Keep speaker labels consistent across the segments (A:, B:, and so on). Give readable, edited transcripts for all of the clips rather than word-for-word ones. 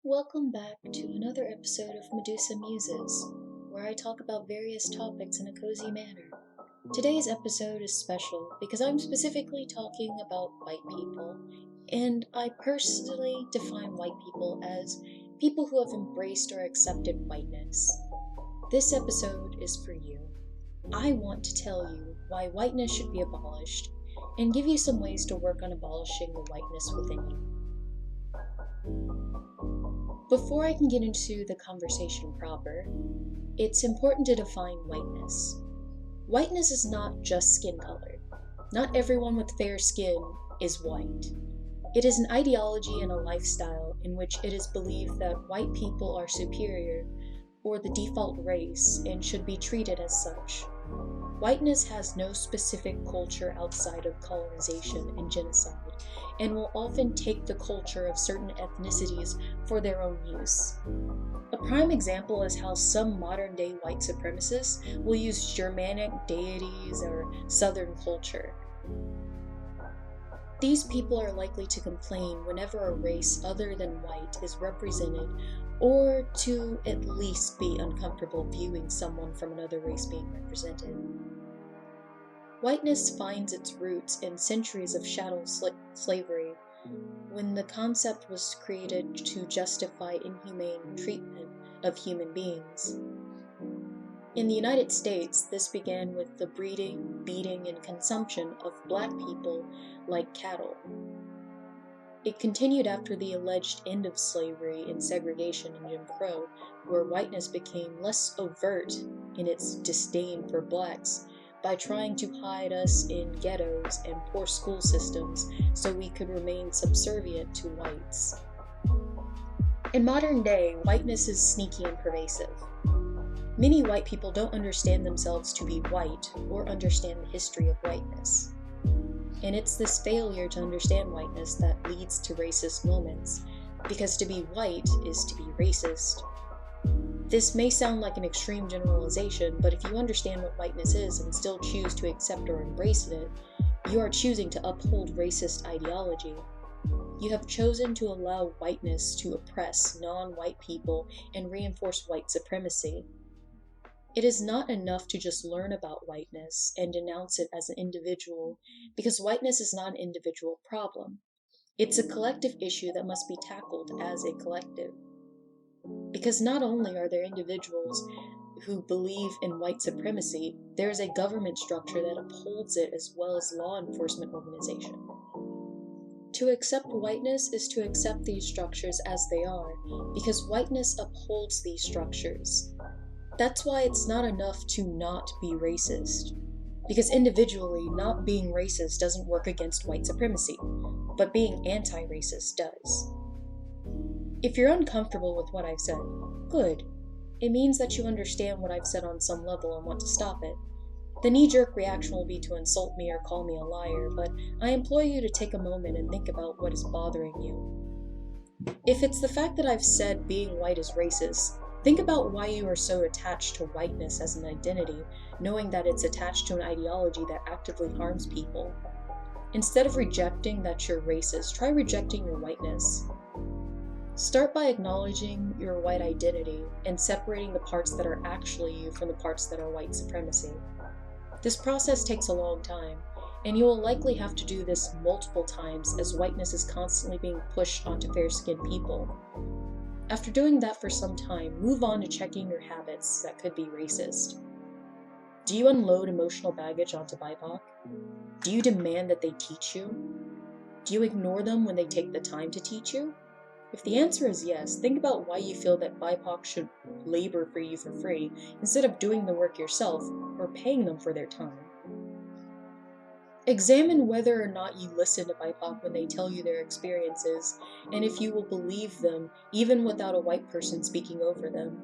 A: Welcome back to another episode of Medussa Muses, where I talk about various topics in a cozy manner. Today's episode is special because I'm specifically talking about white people, and I personally define white people as people who have embraced or accepted whiteness. This episode is for you. I want to tell you why whiteness should be abolished, and give you some ways to work on abolishing the whiteness within you. Before I can get into the conversation proper, it's important to define whiteness. Whiteness is not just skin color. Not everyone with fair skin is white. It is an ideology and a lifestyle in which it is believed that white people are superior or the default race and should be treated as such. Whiteness has no specific culture outside of colonization and genocide, and will often take the culture of certain ethnicities for their own use. A prime example is how some modern-day white supremacists will use Germanic deities or Southern culture. These people are likely to complain whenever a race other than white is represented, or to at least be uncomfortable viewing someone from another race being represented. Whiteness finds its roots in centuries of chattel slavery, when the concept was created to justify inhumane treatment of human beings. In the United States, this began with the breeding, beating, and consumption of black people like cattle. It continued after the alleged end of slavery and segregation in Jim Crow, where whiteness became less overt in its disdain for blacks by trying to hide us in ghettos and poor school systems so we could remain subservient to whites. In modern day, whiteness is sneaky and pervasive. Many white people don't understand themselves to be white or understand the history of whiteness. And it's this failure to understand whiteness that leads to racist moments, because to be white is to be racist. This may sound like an extreme generalization, but if you understand what whiteness is and still choose to accept or embrace it, you are choosing to uphold racist ideology. You have chosen to allow whiteness to oppress non-white people and reinforce white supremacy. It is not enough to just learn about whiteness and denounce it as an individual, because whiteness is not an individual problem. It's a collective issue that must be tackled as a collective. Because not only are there individuals who believe in white supremacy, there is a government structure that upholds it as well as law enforcement organization. To accept whiteness is to accept these structures as they are, because whiteness upholds these structures. That's why it's not enough to not be racist. Because individually, not being racist doesn't work against white supremacy, but being anti-racist does. If you're uncomfortable with what I've said, good. It means that you understand what I've said on some level and want to stop it. The knee-jerk reaction will be to insult me or call me a liar, but I implore you to take a moment and think about what is bothering you. If it's the fact that I've said being white is racist, think about why you are so attached to whiteness as an identity, knowing that it's attached to an ideology that actively harms people. Instead of rejecting that you're racist, try rejecting your whiteness. Start by acknowledging your white identity and separating the parts that are actually you from the parts that are white supremacy. This process takes a long time, and you will likely have to do this multiple times as whiteness is constantly being pushed onto fair-skinned people. After doing that for some time, move on to checking your habits that could be racist. Do you unload emotional baggage onto BIPOC? Do you demand that they teach you? Do you ignore them when they take the time to teach you? If the answer is yes, think about why you feel that BIPOC should labor for you for free instead of doing the work yourself or paying them for their time. Examine whether or not you listen to BIPOC when they tell you their experiences, and if you will believe them even without a white person speaking over them.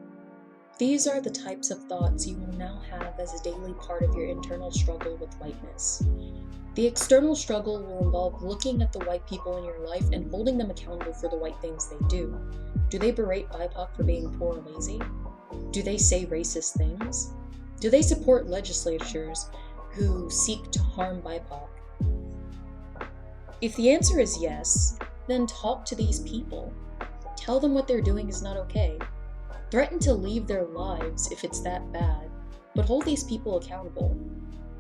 A: These are the types of thoughts you will now have as a daily part of your internal struggle with whiteness. The external struggle will involve looking at the white people in your life and holding them accountable for the white things they do. Do they berate BIPOC for being poor or lazy? Do they say racist things? Do they support legislatures who seek to harm BIPOC? If the answer is yes, then talk to these people. Tell them what they're doing is not okay. Threaten to leave their lives if it's that bad, but hold these people accountable.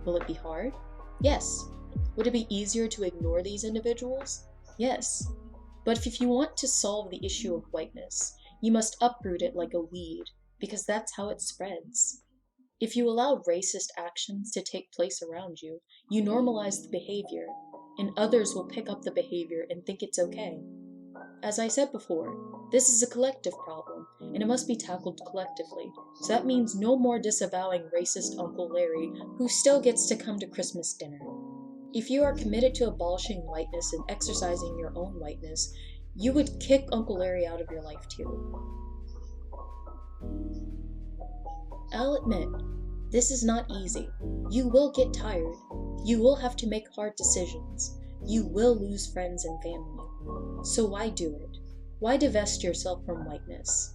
A: Will it be hard? Yes. Would it be easier to ignore these individuals? Yes. But if you want to solve the issue of whiteness, you must uproot it like a weed, because that's how it spreads. If you allow racist actions to take place around you, you normalize the behavior, and others will pick up the behavior and think it's okay. As I said before, this is a collective problem, and it must be tackled collectively, so that means no more disavowing racist Uncle Larry, who still gets to come to Christmas dinner. If you are committed to abolishing whiteness and exercising your own whiteness, you would kick Uncle Larry out of your life too. I'll admit, this is not easy. You will get tired. You will have to make hard decisions. You will lose friends and family. So why do it? Why divest yourself from whiteness?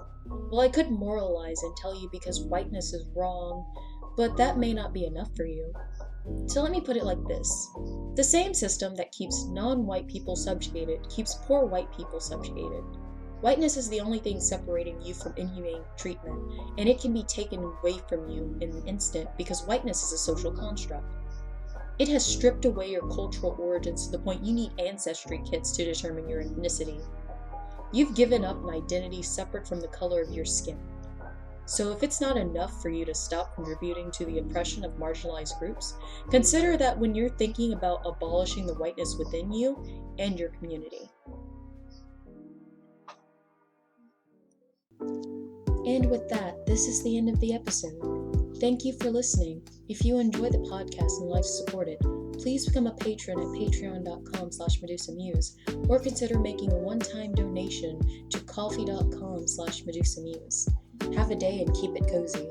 A: Well, I could moralize and tell you because whiteness is wrong, but that may not be enough for you. So let me put it like this. The same system that keeps non-white people subjugated keeps poor white people subjugated. Whiteness is the only thing separating you from inhumane treatment, and it can be taken away from you in an instant because whiteness is a social construct. It has stripped away your cultural origins to the point you need ancestry kits to determine your ethnicity. You've given up an identity separate from the color of your skin. So if it's not enough for you to stop contributing to the oppression of marginalized groups, consider that when you're thinking about abolishing the whiteness within you and your community. And with that, this is the end of the episode. Thank you for listening. If you enjoy the podcast and like to support it, please become a patron at patreon.com/Medussa Muse, or consider making a one-time donation to coffee.com/Medussa Muse. Have a day and keep it cozy.